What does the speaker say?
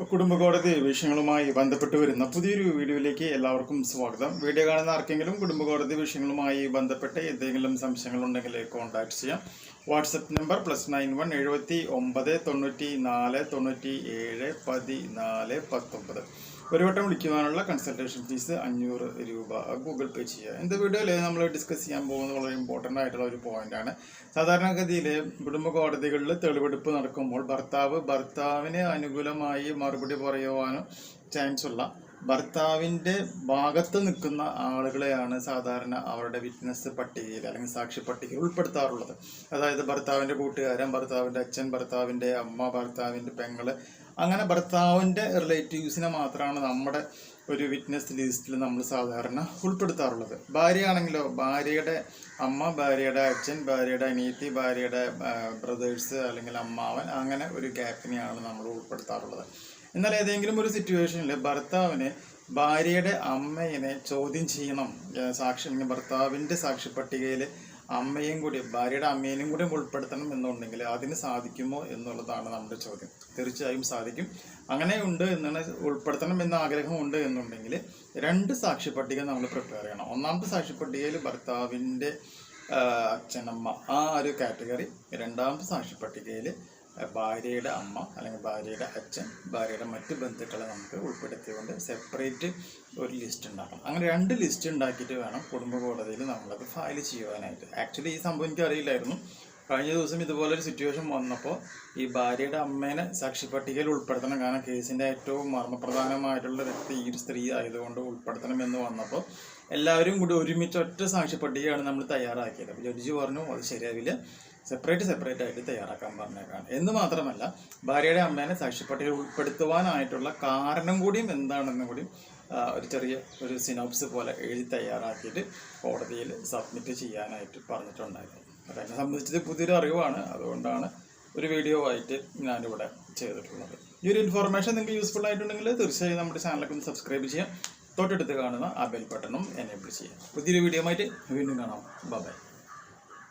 കുടുംബകോടതി വിഷയങ്ങളുമായി ബന്ധപ്പെട്ട് വരുന്ന പുതിയൊരു വീഡിയോയിലേക്ക് എല്ലാവർക്കും സ്വാഗതം. വീഡിയോ കാണുന്ന ആർക്കെങ്കിലും കുടുംബകോടതി വിഷയങ്ങളുമായി ബന്ധപ്പെട്ട് എന്തെങ്കിലും സംശയങ്ങളുണ്ടെങ്കിൽ കോൺടാക്ട് ചെയ്യാം. WhatsApp number +91 79 94 97 14 19. ഒരു വട്ടം വിളിക്കുവാനുള്ള കൺസൾട്ടേഷൻ ഫീസ് 500 രൂപ ഗൂഗിൾ പേ ചെയ്യുക. ഇന്നത്തെ വീഡിയോയിൽ നമ്മൾ ഡിസ്കസ് ചെയ്യാൻ പോകുന്നത് വളരെ ഇമ്പോർട്ടൻ്റ് ആയിട്ടുള്ള ഒരു പോയിന്റാണ്. സാധാരണഗതിയിൽ കുടുംബ കോടതികളിൽ തെളിവെടുപ്പ് നടക്കുമ്പോൾ ഭർത്താവിന് അനുകൂലമായി മറുപടി പറയുവാനും ചാൻസ് ഉള്ള ഭർത്താവിൻ്റെ ഭാഗത്ത് നിൽക്കുന്ന ആളുകളെയാണ് സാധാരണ അവരുടെ വിറ്റ്നസ് പട്ടികയിൽ അല്ലെങ്കിൽ സാക്ഷി പട്ടികയിൽ ഉൾപ്പെടുത്താറുള്ളത്. അതായത് ഭർത്താവിൻ്റെ കൂട്ടുകാരൻ, ഭർത്താവിൻ്റെ അച്ഛൻ, ഭർത്താവിൻ്റെ അമ്മ, ഭർത്താവിൻ്റെ പെങ്ങള്, അങ്ങനെ ഭർത്താവിൻ്റെ റിലേറ്റീവ്സിനെ മാത്രമാണ് നമ്മുടെ ഒരു വിറ്റ്നസ് ലിസ്റ്റിൽ നമ്മൾ സാധാരണ ഉൾപ്പെടുത്താറുള്ളത്. ഭാര്യയാണെങ്കിലോ ഭാര്യയുടെ അമ്മ, ഭാര്യയുടെ അച്ഛൻ, ഭാര്യയുടെ അനിയത്തി, ഭാര്യയുടെ ബ്രദേഴ്സ് അല്ലെങ്കിൽ അമ്മാവൻ, അങ്ങനെ ഒരു ഗ്യാപ്പിനെയാണ് നമ്മൾ ഉൾപ്പെടുത്താറുള്ളത്. എന്നാൽ ഏതെങ്കിലും ഒരു സിറ്റുവേഷനിൽ ഭർത്താവിന് ഭാര്യയുടെ അമ്മയെ ചോദ്യം ചെയ്യണം, ഭർത്താവിൻ്റെ സാക്ഷി പട്ടികയിൽ അമ്മയും കൂടി, ഭാര്യയുടെ അമ്മേനും കൂടി ഉൾപ്പെടുത്തണം എന്നുണ്ടെങ്കിൽ അതിന് സാധിക്കുമോ എന്നുള്ളതാണ് നമ്മുടെ ചോദ്യം. തീർച്ചയായും സാധിക്കും. അങ്ങനെ ഉണ്ട് എന്നാണ്, ഉൾപ്പെടുത്തണം എന്ന ആഗ്രഹമുണ്ട് എന്നുണ്ടെങ്കിൽ 2 സാക്ഷി പട്ടിക നമ്മൾ പ്രിപ്പയർ ചെയ്യണം. ഒന്നാമത്തെ സാക്ഷി പട്ടികയിൽ ഭർത്താവിൻ്റെ അച്ഛനമ്മ ആ ഒരു കാറ്റഗറി, രണ്ടാമത്തെ സാക്ഷി പട്ടികയിൽ ഭാര്യയുടെ അമ്മ അല്ലെങ്കിൽ ഭാര്യയുടെ അച്ഛൻ, ഭാര്യയുടെ മറ്റ് ബന്ധുക്കളെ നമുക്ക് ഉൾപ്പെടുത്തിക്കൊണ്ട് സെപ്പറേറ്റ് ഒരു ലിസ്റ്റ് ഉണ്ടാക്കണം. അങ്ങനെ 2 ലിസ്റ്റ് ഉണ്ടാക്കിയിട്ട് വേണം കുടുംബ കോടതിയിൽ നമ്മളത് ഫയൽ ചെയ്യുവാനായിട്ട്. ആക്ച്വലി ഈ സംഭവം എനിക്ക് അറിയില്ലായിരുന്നു. കഴിഞ്ഞ ദിവസം ഇതുപോലൊരു സിറ്റുവേഷൻ വന്നപ്പോൾ ഈ ഭാര്യയുടെ അമ്മേനെ സാക്ഷി പട്ടികയിൽ ഉൾപ്പെടുത്തണം, കാരണം കേസിൻ്റെ ഏറ്റവും മർമ്മപ്രധാനമായിട്ടുള്ള വ്യക്തി ഈ ഒരു സ്ത്രീ ആയതുകൊണ്ട് ഉൾപ്പെടുത്തണം എന്ന് വന്നപ്പോൾ എല്ലാവരും കൂടി ഒരുമിച്ച് ഒറ്റ സാക്ഷി പട്ടികയാണ് നമ്മൾ തയ്യാറാക്കിയത്. അപ്പോൾ ജഡ്ജി പറഞ്ഞു അത് ശരിയാവില്ല, സെപ്പറേറ്റ് ആയിട്ട് തയ്യാറാക്കാൻ പറഞ്ഞേക്കാണ്. എന്ന് മാത്രമല്ല ഭാര്യയുടെ അമ്മേനെ സാക്ഷി പട്ടികയിൽ ഉൾപ്പെടുത്തുവാനായിട്ടുള്ള കാരണം കൂടിയും എന്താണെന്നും കൂടിയും ഒരു സിനോപ്സ് പോലെ എഴുതി തയ്യാറാക്കിയിട്ട് കോടതിയിൽ സബ്മിറ്റ് ചെയ്യാനായിട്ട് പറഞ്ഞിട്ടുണ്ടായിരുന്നു. അപ്പോൾ എന്നെ സംബന്ധിച്ചത് പുതിയൊരു അറിവാണ്, അതുകൊണ്ടാണ് ഒരു വീഡിയോ ആയിട്ട് ഞാനിവിടെ ചെയ്തിട്ടുള്ളത്. ഈ ഒരു ഇൻഫോർമേഷൻ നിങ്ങൾക്ക് യൂസ്ഫുൾ ആയിട്ടുണ്ടെങ്കിൽ തീർച്ചയായും നമ്മുടെ ചാനലൊക്കെ ഒന്ന് സബ്സ്ക്രൈബ് ചെയ്യാം. തൊട്ടടുത്ത് കാണുന്ന ആ ബെൽ ബട്ടണും എനേബിൾ ചെയ്യാം. പുതിയൊരു വീഡിയോ ആയിട്ട് വീണ്ടും കാണാം. ബൈ.